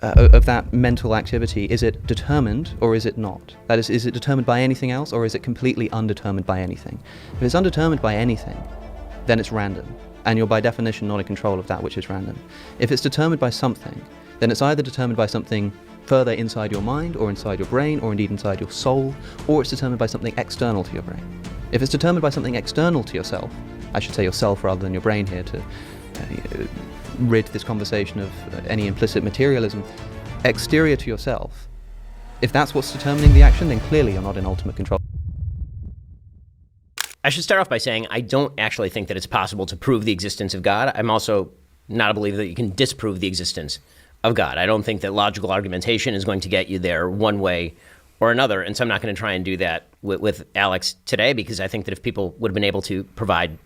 of that mental activity, is it determined or is it not? That is it determined by anything else, or is it completely undetermined by anything? If it's undetermined by anything, then it's random, and you're by definition not in control of that which is random. If it's determined by something, then it's either determined by something further inside your mind, or inside your brain, or indeed inside your soul, or it's determined by something external to your brain. If it's determined by something external to yourself, I should say yourself rather than your brain here to rid this conversation of any implicit materialism, exterior to yourself, if that's what's determining the action, then clearly you're not in ultimate control. I should start off by saying I don't actually think that it's possible to prove the existence of God. I'm also not a believer that you can disprove the existence of God. I don't think that logical argumentation is going to get you there one way or another, and so I'm not going to try and do that with Alex today, because I think that if people would have been able to provide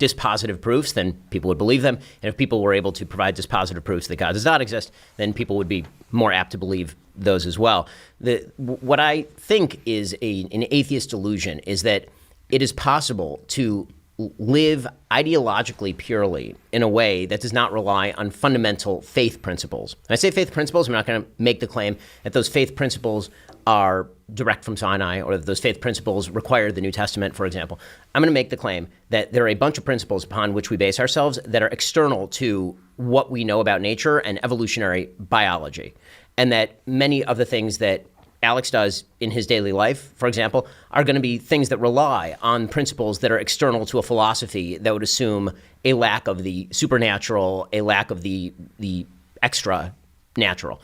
dispositive proofs, then people would believe them. And if people were able to provide dispositive proofs that God does not exist, then people would be more apt to believe those as well. What I think is an atheist delusion is that it is possible to live ideologically purely in a way that does not rely on fundamental faith principles. When I say faith principles, I'm not going to make the claim that those faith principles are direct from Sinai, or that those faith principles require the New Testament, for example. I'm going to make the claim that there are a bunch of principles upon which we base ourselves that are external to what we know about nature and evolutionary biology, and that many of the things that Alex does in his daily life, for example, are going to be things that rely on principles that are external to a philosophy that would assume a lack of the supernatural, a lack of the extra natural.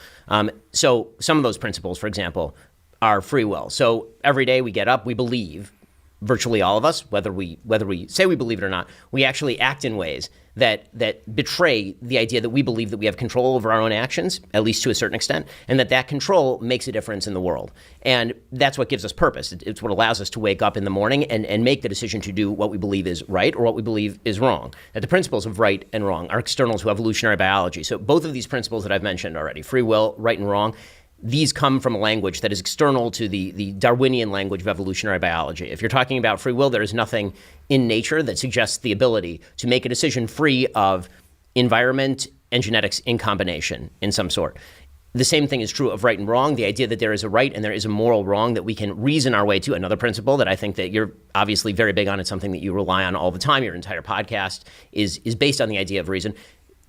So some of those principles, for example, are free will. So every day we get up, we believe, virtually all of us, whether we say we believe it or not, we actually act in ways that betray the idea that we believe that we have control over our own actions, at least to a certain extent, and that control makes a difference in the world. And that's what gives us purpose. It's what allows us to wake up in the morning and make the decision to do what we believe is right or what we believe is wrong. That the principles of right and wrong are external to evolutionary biology. So both of these principles that I've mentioned already, free will, right and wrong, these come from a language that is external to the Darwinian language of evolutionary biology. If you're talking about free will, there is nothing in nature that suggests the ability to make a decision free of environment and genetics in combination in some sort. The same thing is true of right and wrong, the idea that there is a right and there is a moral wrong that we can reason our way to. Another principle that I think that you're obviously very big on, it's something that you rely on all the time, your entire podcast is based on the idea of reason.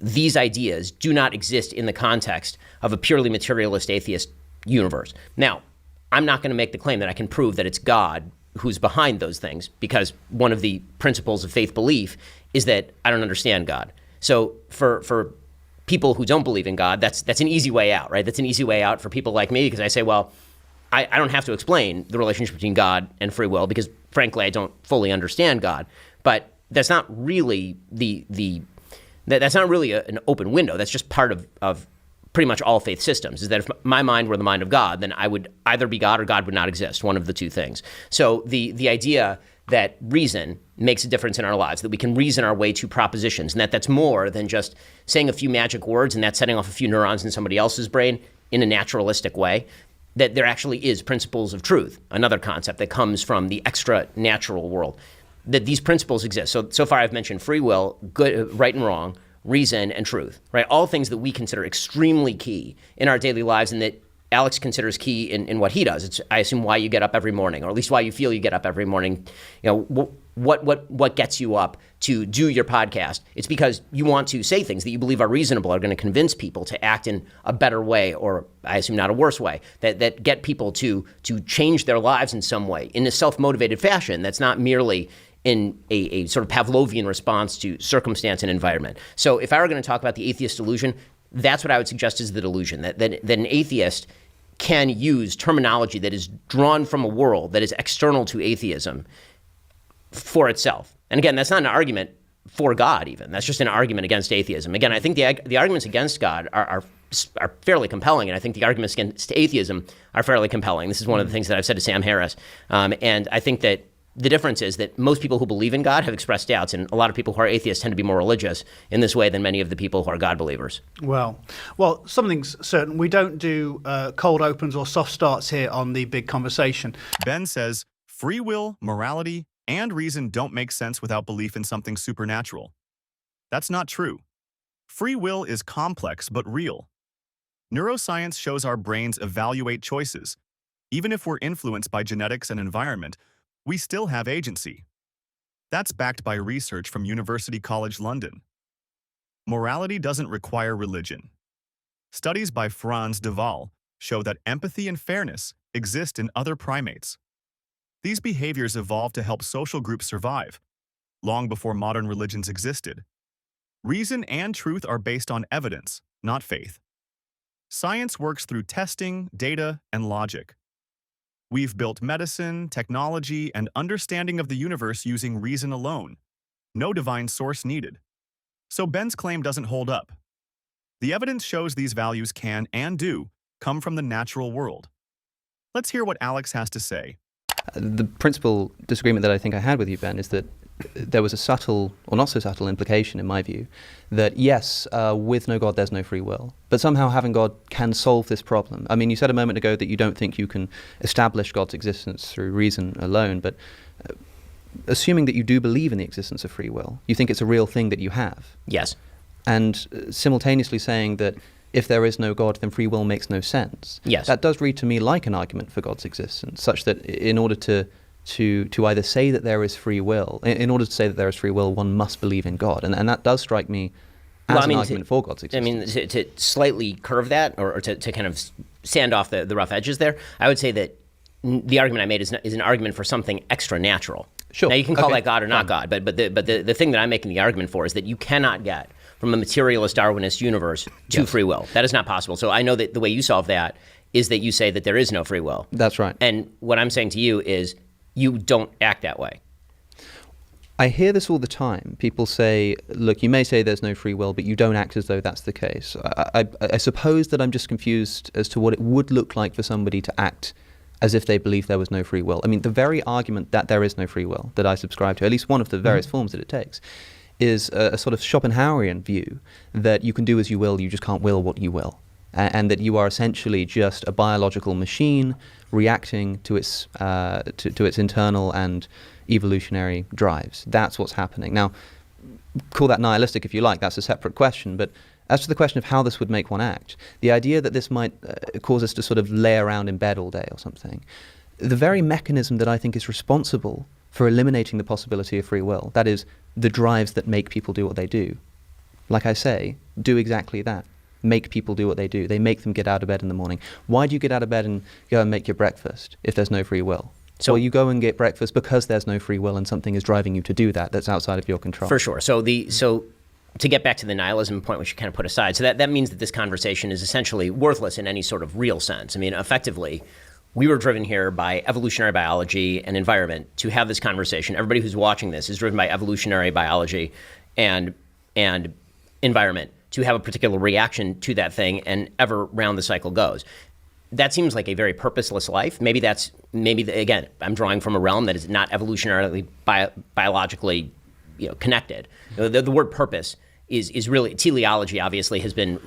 These ideas do not exist in the context of a purely materialist atheist universe. Now, I'm not going to make the claim that I can prove that it's God who's behind those things, because one of the principles of faith belief is that I don't understand God. So for people who don't believe in God, that's an easy way out, right? That's an easy way out for people like me, because I say, well, I don't have to explain the relationship between God and free will, because frankly, I don't fully understand God. But that's not really that's not really an open window. That's just part of pretty much all faith systems, is that if my mind were the mind of God, then I would either be God or God would not exist, one of the two things. So the idea that reason makes a difference in our lives, that we can reason our way to propositions, and that's more than just saying a few magic words and that's setting off a few neurons in somebody else's brain in a naturalistic way, that there actually is principles of truth, another concept that comes from the extra natural world, that these principles exist. So far I've mentioned free will, good, right and wrong, reason, and truth, right? All things that we consider extremely key in our daily lives and that Alex considers key in what he does. It's, I assume, why you get up every morning, or at least why you feel you get up every morning. You know, what gets you up to do your podcast? It's because you want to say things that you believe are reasonable, are going to convince people to act in a better way, or I assume not a worse way, that get people to change their lives in some way in a self-motivated fashion that's not merely in a sort of Pavlovian response to circumstance and environment. So if I were going to talk about the atheist delusion, that's what I would suggest is the delusion, that an atheist can use terminology that is drawn from a world that is external to atheism for itself. And again, that's not an argument for God even. That's just an argument against atheism. Again, I think the arguments against God are fairly compelling, and I think the arguments against atheism are fairly compelling. This is one of the things that I've said to Sam Harris. And I think that the difference is that most people who believe in God have expressed doubts, and a lot of people who are atheists tend to be more religious in this way than many of the people who are God believers. Well, something's certain. We don't do cold opens or soft starts here on The Big Conversation. Ben says, free will, morality, and reason don't make sense without belief in something supernatural. That's not true. Free will is complex but real. Neuroscience shows our brains evaluate choices. Even if we're influenced by genetics and environment, we still have agency. That's backed by research from University College London. Morality doesn't require religion. Studies by Franz de Waal show that empathy and fairness exist in other primates. These behaviors evolved to help social groups survive, long before modern religions existed. Reason and truth are based on evidence, not faith. Science works through testing, data, and logic. We've built medicine, technology, and understanding of the universe using reason alone. No divine source needed. So Ben's claim doesn't hold up. The evidence shows these values can and do come from the natural world. Let's hear what Alex has to say. The principal disagreement that I think I had with you, Ben, is that there was a subtle, or not so subtle, implication, in my view, that yes, with no God, there's no free will. But somehow having God can solve this problem. I mean, you said a moment ago that you don't think you can establish God's existence through reason alone, but assuming that you do believe in the existence of free will, you think it's a real thing that you have. Yes. And simultaneously saying that if there is no God, then free will makes no sense. Yes. That does read to me like an argument for God's existence, such that in order to either say that there is free will, in order to say that there is free will, one must believe in God. And that does strike me as an argument for God's existence. I mean, to slightly curve that, or to kind of sand off the rough edges there, I would say that the argument I made is an argument for something extra natural. Sure. Now, you can call that God or not God, but the thing that I'm making the argument for is that you cannot get from a materialist Darwinist universe to free will. That is not possible. So I know that the way you solve that is that you say that there is no free will. That's right. And what I'm saying to you is you don't act that way. I hear this all the time. People say, look, you may say there's no free will, but you don't act as though that's the case. I suppose that I'm just confused as to what it would look like for somebody to act as if they believe there was no free will. I mean, the very argument that there is no free will that I subscribe to, at least one of the various forms that it takes, is a sort of Schopenhauerian view that you can do as you will, you just can't will what you will. And that you are essentially just a biological machine reacting to its internal and evolutionary drives. That's what's happening. Now, call that nihilistic if you like, that's a separate question, but as to the question of how this would make one act, the idea that this might cause us to sort of lay around in bed all day or something, the very mechanism that I think is responsible for eliminating the possibility of free will, that is, the drives that make people do what they do, like I say, do exactly that. Make people do what they do. They make them get out of bed in the morning. Why do you get out of bed and go and make your breakfast if there's no free will? So you go and get breakfast because there's no free will and something is driving you to do that that's outside of your control. For sure. So to get back to the nihilism point, which you kind of put aside, so that means that this conversation is essentially worthless in any sort of real sense. I mean, effectively, we were driven here by evolutionary biology and environment to have this conversation. Everybody who's watching this is driven by evolutionary biology and environment to have a particular reaction to that thing, and ever round the cycle goes. That seems like a very purposeless life. Maybe again, I'm drawing from a realm that is not evolutionarily biologically connected. The word purpose is really, teleology obviously has been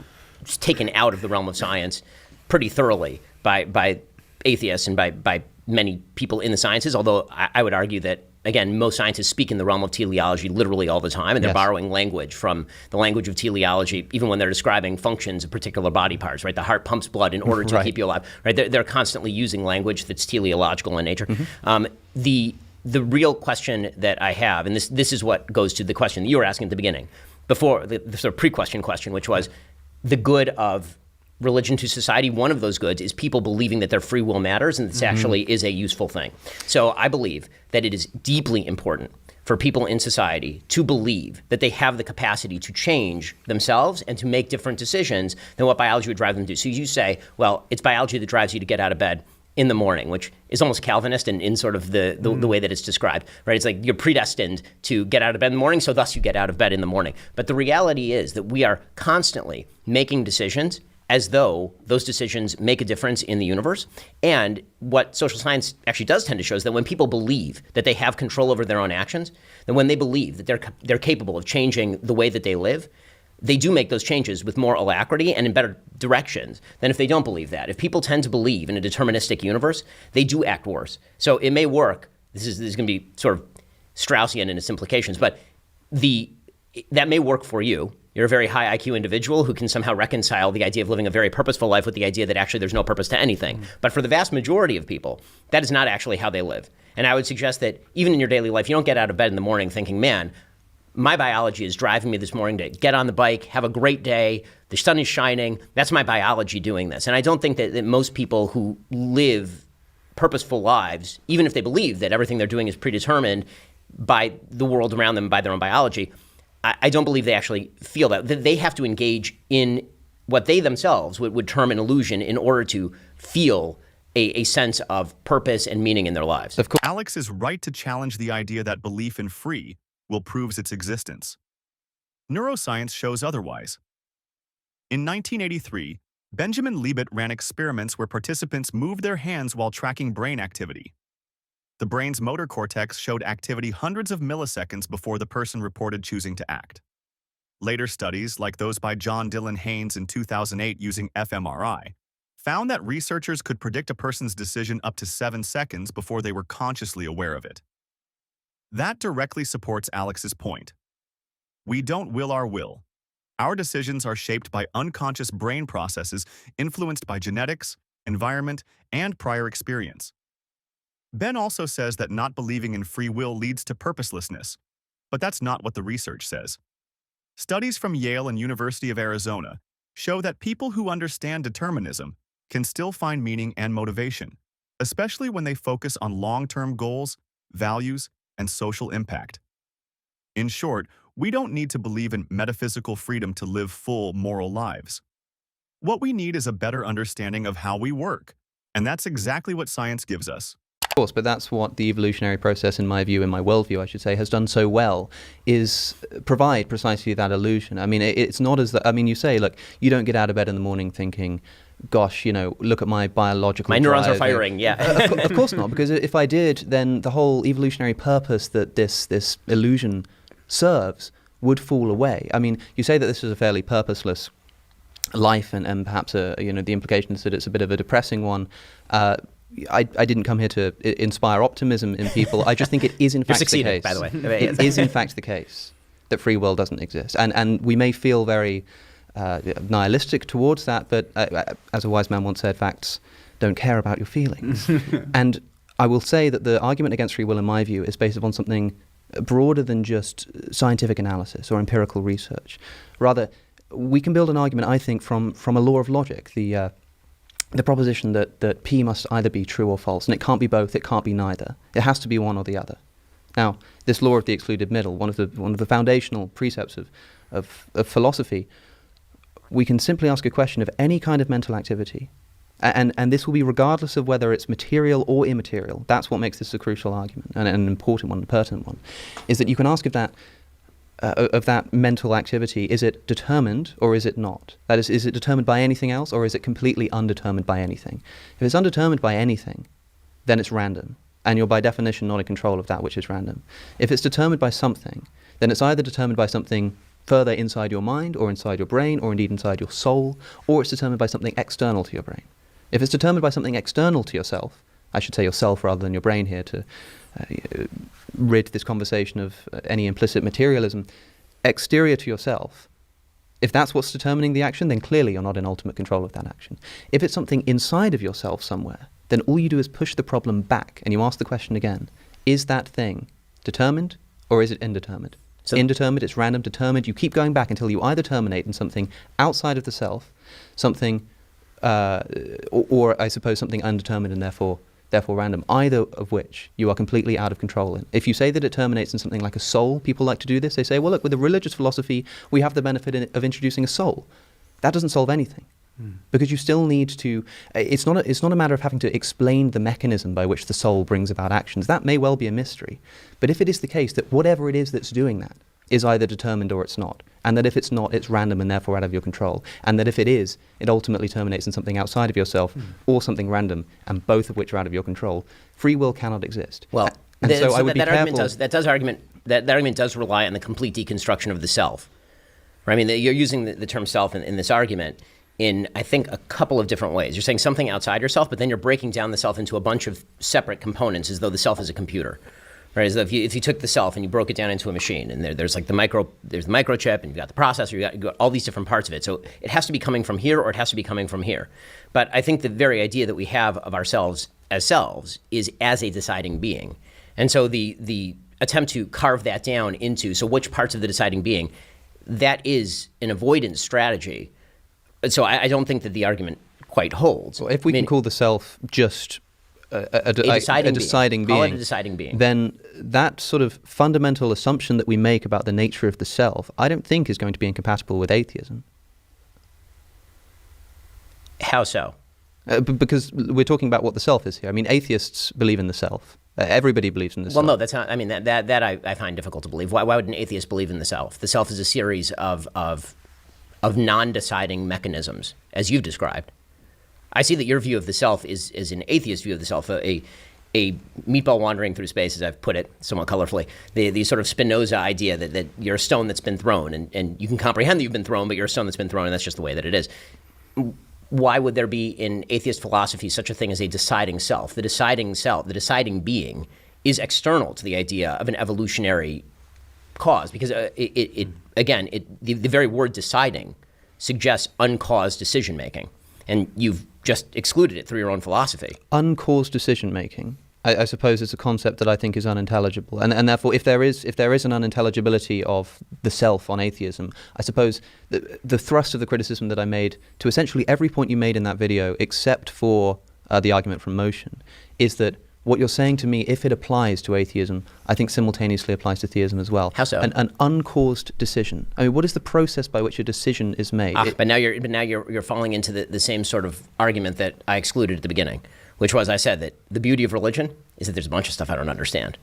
taken out of the realm of science pretty thoroughly by atheists and by many people in the sciences, although I would argue that, again, most scientists speak in the realm of teleology literally all the time, and they're borrowing language from the language of teleology, even when they're describing functions of particular body parts, right? The heart pumps blood in order to keep you alive, right? They're constantly using language that's teleological in nature. The real question that I have, and this is what goes to the question that you were asking at the beginning, before the sort of pre-question question, which was the good of religion to society. One of those goods is people believing that their free will matters and this actually is a useful thing. So I believe that it is deeply important for people in society to believe that they have the capacity to change themselves and to make different decisions than what biology would drive them to do. So you say, well, it's biology that drives you to get out of bed in the morning, which is almost Calvinist in sort of the way that it's described, right? It's like you're predestined to get out of bed in the morning, so thus you get out of bed in the morning. But the reality is that we are constantly making decisions as though those decisions make a difference in the universe. And what social science actually does tend to show is that when people believe that they have control over their own actions, then when they believe that they're capable of changing the way that they live, they do make those changes with more alacrity and in better directions than if they don't believe that. If people tend to believe in a deterministic universe, they do act worse. So it may work. This is going to be sort of Straussian in its implications, but that may work for you you're a very high IQ individual who can somehow reconcile the idea of living a very purposeful life with the idea that actually there's no purpose to anything. But for the vast majority of people, that is not actually how they live. And I would suggest that even in your daily life, you don't get out of bed in the morning thinking, man, my biology is driving me this morning to get on the bike, have a great day, the sun is shining, that's my biology doing this. And I don't think that most people who live purposeful lives, even if they believe that everything they're doing is predetermined by the world around them, by their own biology, I don't believe they actually feel that. They have to engage in what they themselves would term an illusion in order to feel a sense of purpose and meaning in their lives. Of course. Alex is right to challenge the idea that belief in free will prove its existence. Neuroscience shows otherwise. In 1983, Benjamin Libet ran experiments where participants moved their hands while tracking brain activity. The brain's motor cortex showed activity hundreds of milliseconds before the person reported choosing to act. Later studies, like those by John Dylan Haynes in 2008 using fMRI, found that researchers could predict a person's decision up to 7 seconds before they were consciously aware of it. That directly supports Alex's point. We don't will our will. Our decisions are shaped by unconscious brain processes influenced by genetics, environment, and prior experience. Ben also says that not believing in free will leads to purposelessness, but that's not what the research says. Studies from Yale and University of Arizona show that people who understand determinism can still find meaning and motivation, especially when they focus on long-term goals, values, and social impact. In short, we don't need to believe in metaphysical freedom to live full, moral lives. What we need is a better understanding of how we work, and that's exactly what science gives us. Of course, but that's what the evolutionary process, in my view, in my worldview, I should say, has done so well, is provide precisely that illusion. I mean, it's not as that, I mean, you say, look, you don't get out of bed in the morning thinking, gosh, you know, look at my biological My neurons drive. are firing, yeah. Of course not, because if I did, then the whole evolutionary purpose that this illusion serves would fall away. I mean, you say that this is a fairly purposeless life, and perhaps the implication is that it's a bit of a depressing one. I didn't come here to inspire optimism in people. I just think it is in fact the case. By the way. It is in fact the case that free will doesn't exist, and we may feel very nihilistic towards that, but as a wise man once said, facts don't care about your feelings. And I will say that the argument against free will, in my view, is based upon something broader than just scientific analysis or empirical research. Rather, we can build an argument, I think, from a law of logic, the proposition that P must either be true or false, and it can't be both, it can't be neither. It has to be one or the other. Now, this law of the excluded middle, one of the foundational precepts of philosophy, we can simply ask a question of any kind of mental activity, and this will be regardless of whether it's material or immaterial. That's what makes this a crucial argument, and an important one, a pertinent one, is that you can ask of that mental activity, is it determined or is it not? That is it determined by anything else, or is it completely undetermined by anything? If it's undetermined by anything, then it's random, and you're by definition not in control of that which is random. If it's determined by something, then it's either determined by something further inside your mind, or inside your brain, or indeed inside your soul, or it's determined by something external to your brain. If it's determined by something external to yourself, I should say yourself rather than your brain here to rid this conversation of any implicit materialism, exterior to yourself, if that's what's determining the action, then clearly you're not in ultimate control of that action. If it's something inside of yourself somewhere, then all you do is push the problem back and you ask the question again, is that thing determined or is it indeterminate? So indeterminate, it's random. Determined, you keep going back until you either terminate in something outside of the self, something, or I suppose something undetermined and therefore random, either of which you are completely out of control in. If you say that it terminates in something like a soul, people like to do this. They say, well, look, with a religious philosophy, we have the benefit of introducing a soul. That doesn't solve anything. Because you still need to, it's not a matter of having to explain the mechanism by which the soul brings about actions. That may well be a mystery. But if it is the case that whatever it is that's doing that is either determined or it's not, and that if it's not, it's random and therefore out of your control, and that if it is, it ultimately terminates in something outside of yourself or something random, and both of which are out of your control, free will cannot exist. Well, so I would be careful. That argument does rely on the complete deconstruction of the self. Right? I mean, you're using the term self in this argument in, I think, a couple of different ways. You're saying something outside yourself, but then you're breaking down the self into a bunch of separate components as though the self is a computer. right? So if you took the self and you broke it down into a machine, and there's like the microchip, and you've got the processor, you've got all these different parts of it. So it has to be coming from here, or it has to be coming from here. But I think the very idea that we have of ourselves as selves is as a deciding being. And so the attempt to carve that down into, so which parts of the deciding being, that is an avoidance strategy. So I don't think that the argument quite holds. Well, if we can call the self just a deciding being, call it a deciding being, then that sort of fundamental assumption that we make about the nature of the self, I don't think is going to be incompatible with atheism. How so? Because we're talking about what the self is here. I mean, atheists believe in the self. Everybody believes in the self. Well, no, that's not. I mean, that I find difficult to believe. Why would an atheist believe in the self? The self is a series of non-deciding mechanisms, as you've described. I see that your view of the self is an atheist view of the self, a meatball wandering through space, as I've put it somewhat colorfully. The sort of Spinoza idea that you're a stone that's been thrown, and you can comprehend that you've been thrown, but you're a stone that's been thrown, and that's just the way that it is. Why would there be in atheist philosophy such a thing as a deciding self? The deciding self, the deciding being, is external to the idea of an evolutionary cause, because the very word deciding suggests uncaused decision making, and you've just excluded it through your own philosophy. Uncaused decision making, I suppose, is a concept that I think is unintelligible, and therefore, if there is an unintelligibility of the self on atheism, I suppose the thrust of the criticism that I made to essentially every point you made in that video, except for the argument from motion, is that what you're saying to me, if it applies to atheism, I think simultaneously applies to theism as well. How so? An uncaused decision. I mean, what is the process by which a decision is made? But now you're falling into the same sort of argument that I excluded at the beginning, which was, I said that the beauty of religion is that there's a bunch of stuff I don't understand.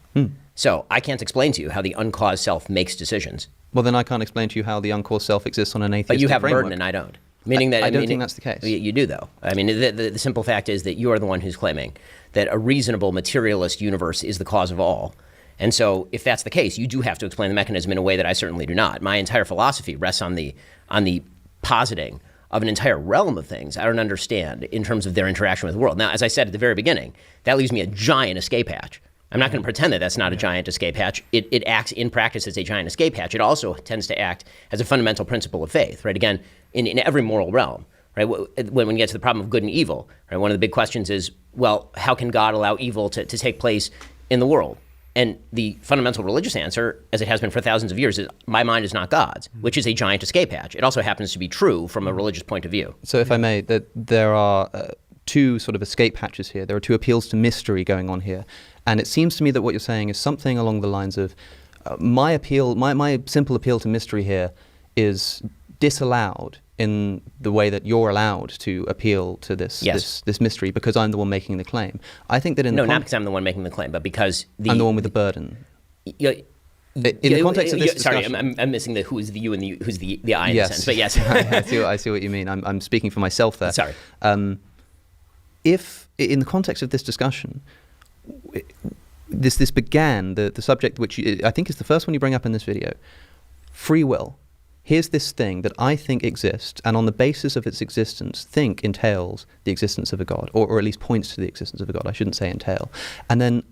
So I can't explain to you how the uncaused self makes decisions. Well, then I can't explain to you how the uncaused self exists on an atheistic But you have a framework. burden and I don't. Meaning that I don't think that's the case. You do, though. I mean, the simple fact is that you are the one who's claiming that a reasonable materialist universe is the cause of all. And so if that's the case, you do have to explain the mechanism in a way that I certainly do not. My entire philosophy rests on the positing of an entire realm of things I don't understand in terms of their interaction with the world. Now, as I said at the very beginning, that leaves me a giant escape hatch. I'm not going to pretend that that's not a giant escape hatch. It acts in practice as a giant escape hatch. It also tends to act as a fundamental principle of faith, right? Again, in every moral realm, right? When you get to the problem of good and evil, right? One of the big questions is, well, how can God allow evil to take place in the world? And the fundamental religious answer, as it has been for thousands of years, is my mind is not God's, which is a giant escape hatch. It also happens to be true from a religious point of view. So if I may, that there are two sort of escape hatches here. There are two appeals to mystery going on here. And it seems to me that what you're saying is something along the lines of my simple appeal to mystery here is disallowed in the way that you're allowed to appeal to this mystery because I'm the one making the claim. I think that not because I'm the one making the claim, but because I'm the one with the burden. In the context of this discussion, sorry, I'm missing the who's the you and the who's the I in yes. a sense, but yes. I see what you mean. I'm speaking for myself there. Sorry. If in the context of this discussion, this began the subject which I think is the first one you bring up in this video, free will. Here's this thing that I think exists, and on the basis of its existence, think entails the existence of a God, or at least points to the existence of a God. I shouldn't say entail. And then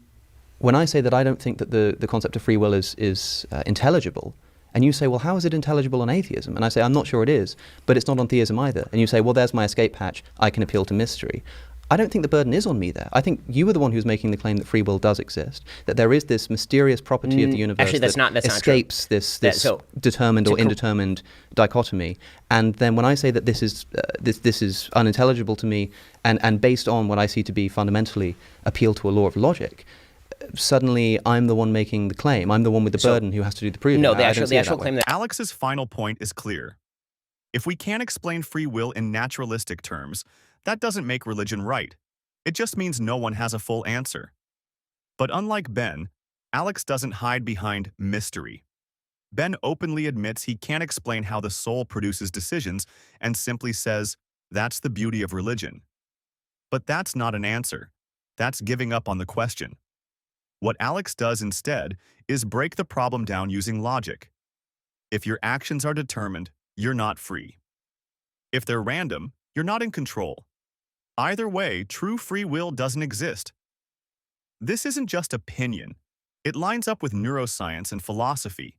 when I say that I don't think that the concept of free will is intelligible, and you say, well, how is it intelligible on atheism? And I say, I'm not sure it is, but it's not on theism either. And you say, well, there's my escape hatch. I can appeal to mystery. I don't think the burden is on me there. I think you were the one who's making the claim that free will does exist, that there is this mysterious property of the universe actually, that's that not escapes this determined or indetermined dichotomy. And then when I say that this is unintelligible to me, and based on what I see to be fundamentally appeal to a law of logic, suddenly I'm the one making the claim. I'm the one with the burden who has to do the proving. No, the actual claim that Alex's final point is clear. If we can't explain free will in naturalistic terms, that doesn't make religion right. It just means no one has a full answer. But unlike Ben, Alex doesn't hide behind mystery. Ben openly admits he can't explain how the soul produces decisions and simply says, that's the beauty of religion. But that's not an answer. That's giving up on the question. What Alex does instead is break the problem down using logic. If your actions are determined, you're not free. If they're random, you're not in control. Either way, true free will doesn't exist. This isn't just opinion. It lines up with neuroscience and philosophy.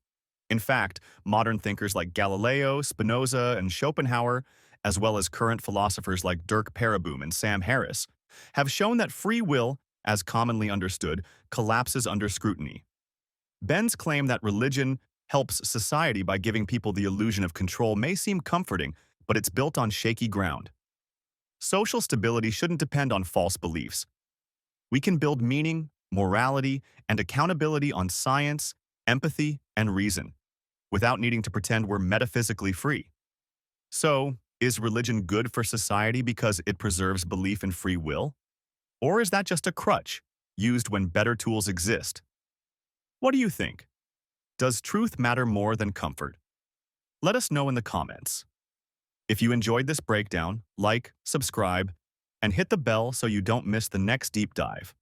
In fact, modern thinkers like Galileo, Spinoza, and Schopenhauer, as well as current philosophers like Dirk Pereboom and Sam Harris, have shown that free will, as commonly understood, collapses under scrutiny. Ben's claim that religion helps society by giving people the illusion of control may seem comforting, but it's built on shaky ground. Social stability shouldn't depend on false beliefs. We can build meaning, morality, and accountability on science, empathy, and reason, without needing to pretend we're metaphysically free. So, is religion good for society because it preserves belief in free will? Or is that just a crutch, used when better tools exist? What do you think? Does truth matter more than comfort? Let us know in the comments. If you enjoyed this breakdown, like, subscribe, and hit the bell so you don't miss the next deep dive.